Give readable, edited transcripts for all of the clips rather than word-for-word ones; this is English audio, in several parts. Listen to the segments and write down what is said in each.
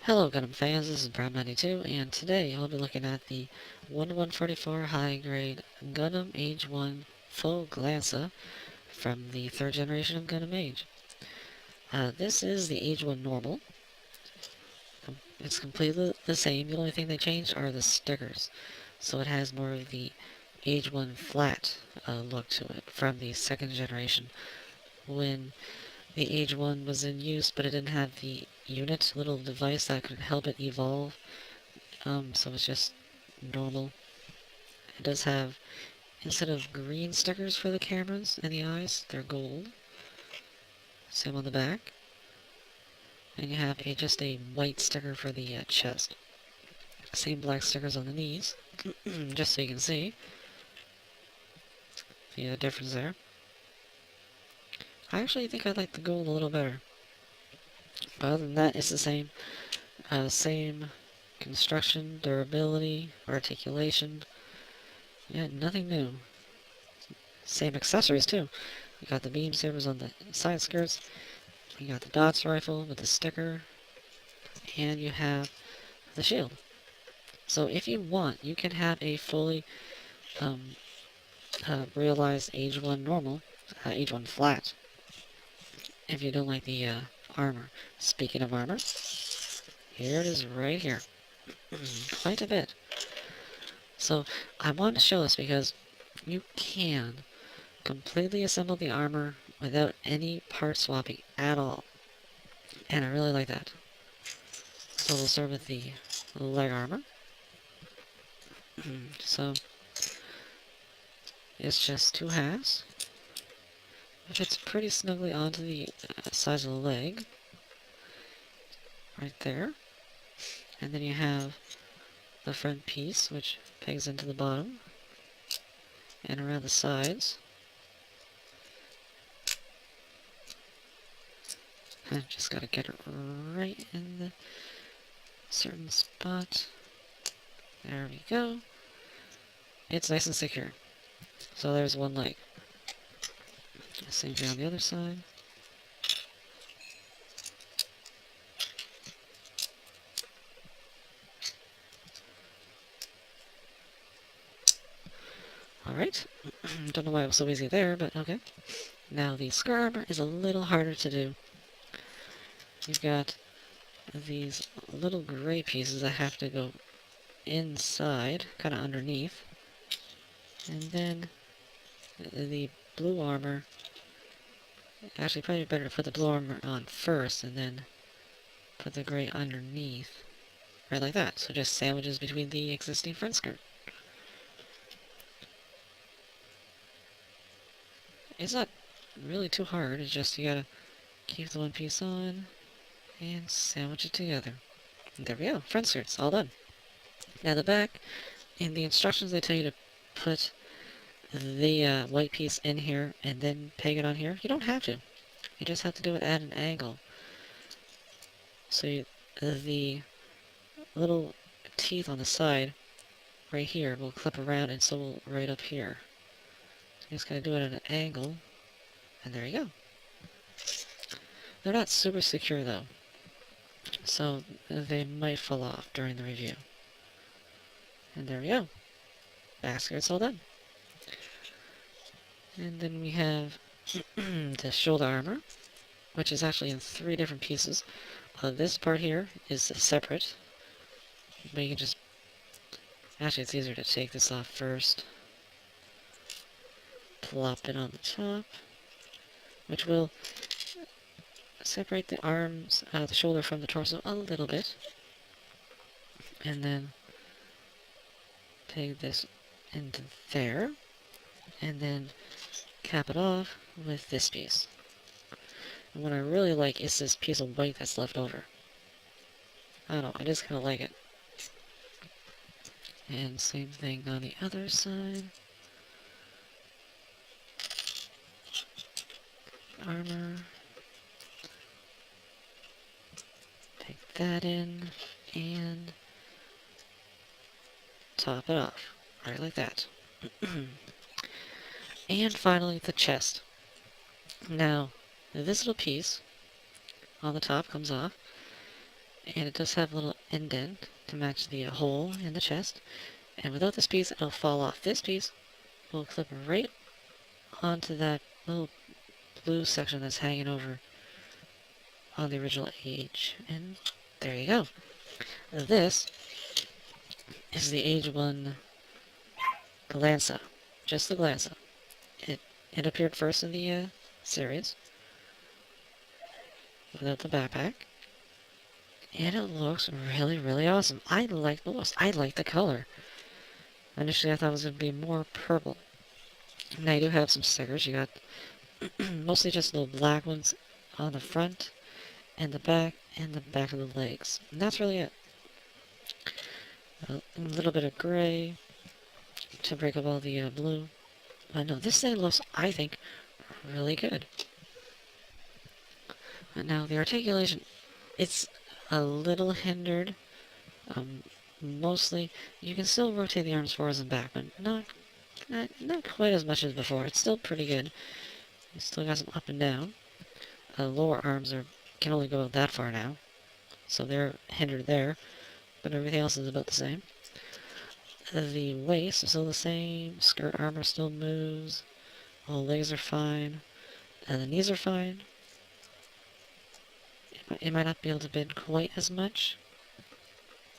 Hello Gundam fans, this is Brown92, and today I'll be looking at the 1-144 high-grade Gundam Age 1 full Glansa from the 3rd generation of Gundam Age. This is the Age 1 normal. It's completely the same, the only thing they changed are the stickers. So it has more of the Age 1 flat look to it from the 2nd generation, when the Age 1 was in use, but it didn't have the unit little device that could help it evolve. So it's just normal. It does have, instead of green stickers for the cameras and the eyes, they're gold. Same on the back. And you have just a white sticker for the chest. Same black stickers on the knees, just so you can see the difference there. I actually think I like the gold a little better. But other than that, it's the same. Same construction, durability, articulation. Yeah, nothing new. Same accessories too. You got the beam sabers on the side skirts. You got the dots rifle with the sticker. And you have the shield. So if you want, you can have a fully realized Age 1 normal, Age 1 flat, if you don't like the armor. Speaking of armor, here it is right here. Quite a bit. So I wanted to show this because you can completely assemble the armor without any part swapping at all. And I really like that. So we'll start with the leg armor. So it's just 2 halves. It fits pretty snugly onto the size of the leg. Right there. And then you have the front piece, which pegs into the bottom. And around the sides. I just gotta get it right in the certain spot. There we go. It's nice and secure. So there's one leg. Same thing on the other side. Alright. Don't know why it was so easy there, but okay. Now the skirt armor is a little harder to do. You've got these little gray pieces that have to go inside, kind of underneath. And then the blue armor, actually probably better to put the blue armor on first and then put the gray underneath. Right like that, so just sandwiches between the existing front skirt. It's not really too hard, it's just you gotta keep the one piece on and sandwich it together. And there we go, front skirt's all done. Now the back, in the instructions they tell you to put the white piece in here and then peg it on here. You don't have to. You just have to do it at an angle. So the little teeth on the side right here will clip around, and so will right up here. You just gotta do it at an angle, and there you go. They're not super secure though, so they might fall off during the review. And there we go. Back skirt's all done. And then we have the shoulder armor, which is actually in 3 different pieces. This part here is separate, but you can just... Actually, it's easier to take this off first. Plop it on the top, which will separate the arms, the shoulder from the torso a little bit. And then peg this into there, and then cap it off with this piece. And what I really like is this piece of white that's left over. I don't know, I just kind of like it. And same thing on the other side. Armor. Take that in, and top it off. Right like that. And finally, the chest. Now, this little piece on the top comes off, and it does have a little indent to match the hole in the chest. And without this piece, it'll fall off. This piece will clip right onto that little blue section that's hanging over on the original age. And there you go. This is the age 1 Glansa. Just the Glansa. It appeared first in the series without the backpack. And it looks really, really awesome. I like the looks. I like the color. Initially, I thought it was going to be more purple. Now, you do have some stickers. You got mostly just little black ones on the front and the back of the legs. And that's really it. A little bit of gray to break up all the blue. No, this thing looks, I think, really good. Now, the articulation, it's a little hindered. Mostly, you can still rotate the arms forwards and back, but not quite as much as before. It's still pretty good. You still got some up and down. Lower arms can only go that far now, so they're hindered there, but everything else is about the same. The waist is still the same. Skirt armor still moves. All legs are fine. And the knees are fine. It might not be able to bend quite as much,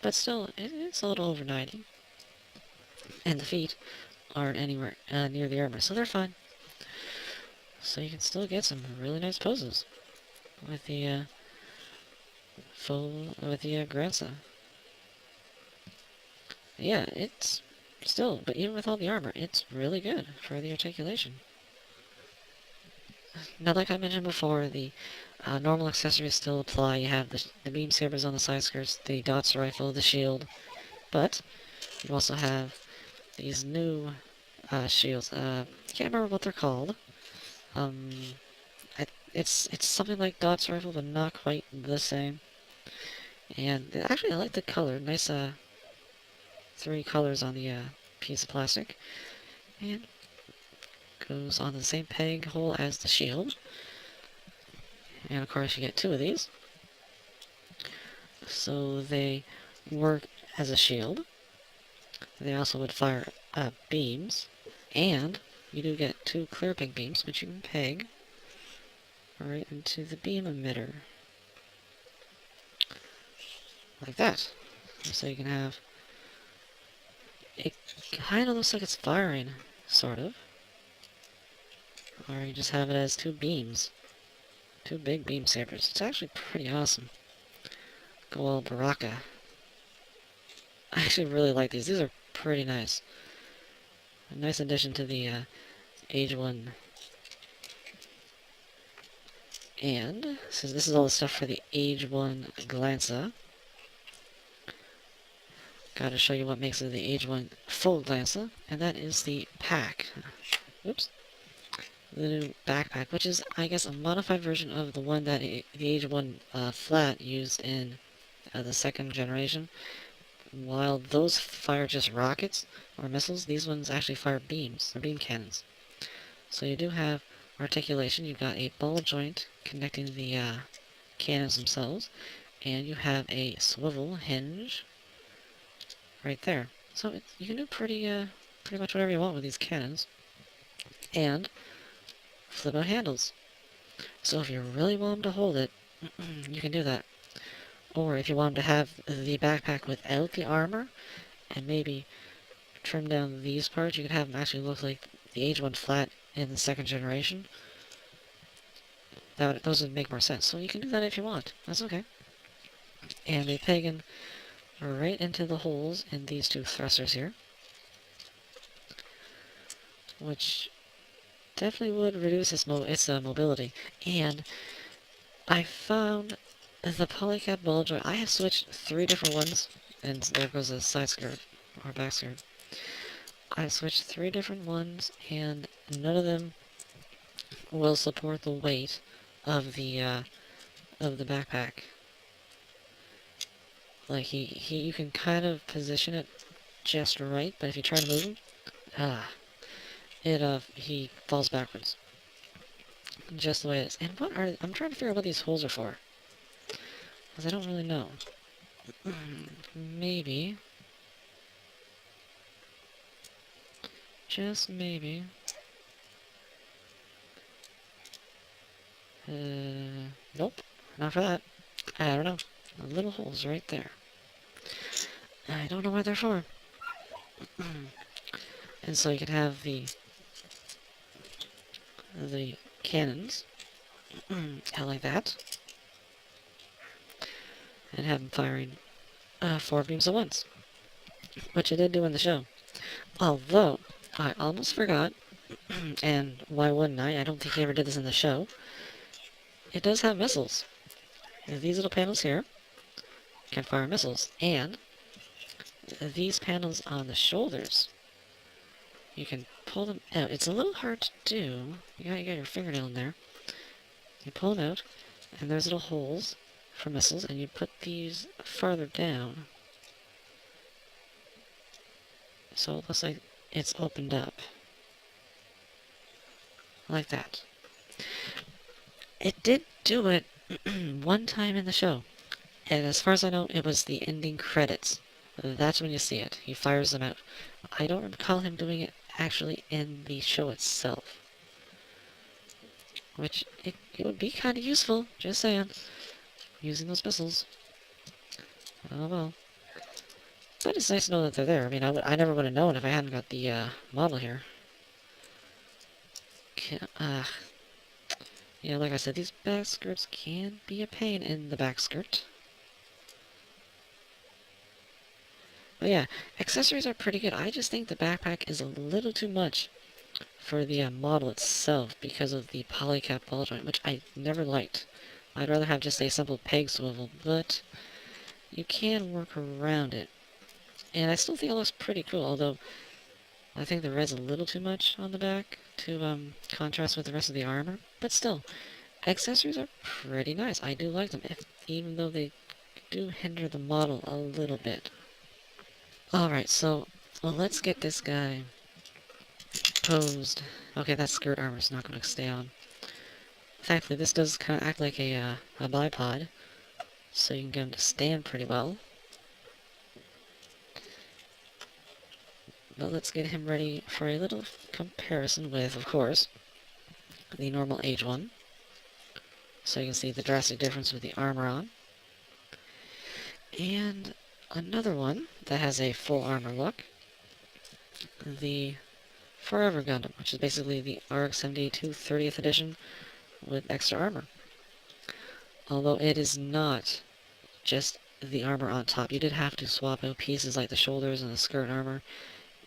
but still, it's a little over 90. And the feet aren't anywhere near the armor, so they're fine. So you can still get some really nice poses with the Gransa. Yeah, it's still, but even with all the armor, it's really good for the articulation. Now, like I mentioned before, the normal accessories still apply. You have the beam sabers on the side skirts, the Dots rifle, the shield, but you also have these new shields. I can't remember what they're called. It's something like Dots rifle, but not quite the same. And actually, I like the color. Nice 3 colors on the piece of plastic. And goes on the same peg hole as the shield. And of course, you get 2 of these. So they work as a shield. They also would fire beams. And you do get 2 clear peg beams, which you can peg right into the beam emitter. Like that. So you can have... It kind of looks like it's firing, sort of. Or you just have it as 2 beams. 2 big beam sabers. It's actually pretty awesome. Go all Baraka. I actually really like these. These are pretty nice. A nice addition to the Age 1. And, so this is all the stuff for the Age 1 Glansa. Gotta show you what makes it the Age 1 full Glansa, and that is the pack. Oops. The new backpack, which is, I guess, a modified version of the one that the Age 1 flat used in the 2nd generation. While those fire just rockets or missiles, these ones actually fire beams, or beam cannons. So you do have articulation. You've got a ball joint connecting the cannons themselves, and you have a swivel hinge right there. So you can do pretty much whatever you want with these cannons. And flip out handles. So if you really want them to hold it, you can do that. Or if you want them to have the backpack without the armor, and maybe trim down these parts, you could have them actually look like the Age 1 flat in the 2nd generation. Those would make more sense. So you can do that if you want. That's okay. And they peg in right into the holes in these 2 thrusters here, which definitely would reduce its mobility. And I found the polycap ball joint. I have switched 3 different ones, and there goes a side skirt or back skirt. I switched 3 different ones, and none of them will support the weight of the backpack. Like you can kind of position it just right, but if you try to move him, he falls backwards. Just the way it is. And I'm trying to figure out what these holes are for, because I don't really know. Maybe, just maybe, nope, not for that. I don't know. The little holes right there. I don't know what they're for. And so you can have the cannons out like that, and have them firing 4 beams at once, which I did do in the show. Although, I almost forgot, and why wouldn't I? I don't think he ever did this in the show. It does have missiles. These little panels here can fire missiles, and these panels on the shoulders, you can pull them out. It's a little hard to do. You got your fingernail in there. You pull them out, and there's little holes for missiles, and you put these farther down. So it looks like it's opened up. Like that. It did do it one time in the show. And as far as I know, it was the ending credits. That's when you see it. He fires them out. I don't recall him doing it actually in the show itself. Which, it would be kind of useful, just saying. Using those missiles. Oh well. But it's nice to know that they're there. I mean, I never would have known if I hadn't got the model here. Yeah, like I said, these back skirts can be a pain in the back skirt. But yeah, accessories are pretty good. I just think the backpack is a little too much for the model itself because of the polycap ball joint, which I never liked. I'd rather have just a simple peg swivel, but you can work around it. And I still think it looks pretty cool, although I think the red's a little too much on the back to contrast with the rest of the armor. But still, accessories are pretty nice. I do like them, even though they do hinder the model a little bit. Alright, so let's get this guy posed. Okay, that skirt armor's not going to stay on. Thankfully, this does kind of act like a bipod, so you can get him to stand pretty well. But let's get him ready for a little comparison with, of course, the normal age one. So you can see the drastic difference with the armor on. And another one that has a full armor look, the Forever Gundam, which is basically the RX-72 30th edition with extra armor. Although it is not just the armor on top. You did have to swap out pieces like the shoulders and the skirt armor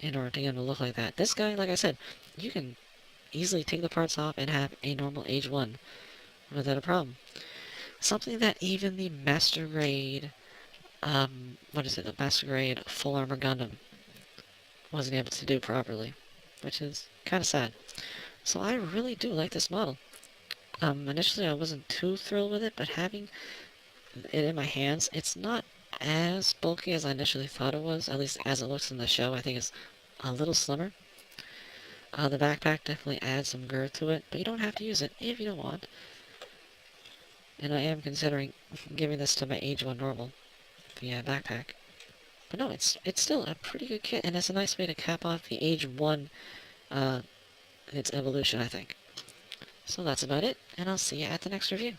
in order to get him to look like that. This guy, like I said, you can easily take the parts off and have a normal age 1 without a problem. Something that even the Master Grade, the Master Grade Full Armor Gundam wasn't able to do properly, which is kind of sad. So I really do like this model. Initially I wasn't too thrilled with it, but having it in my hands, it's not as bulky as I initially thought it was, at least as it looks in the show. I think it's a little slimmer. The backpack definitely adds some girth to it, but you don't have to use it if you don't want. And I am considering giving this to my age 1 normal via backpack. But no, it's still a pretty good kit, and it's a nice way to cap off the age 1, its evolution, I think. So that's about it, and I'll see you at the next review.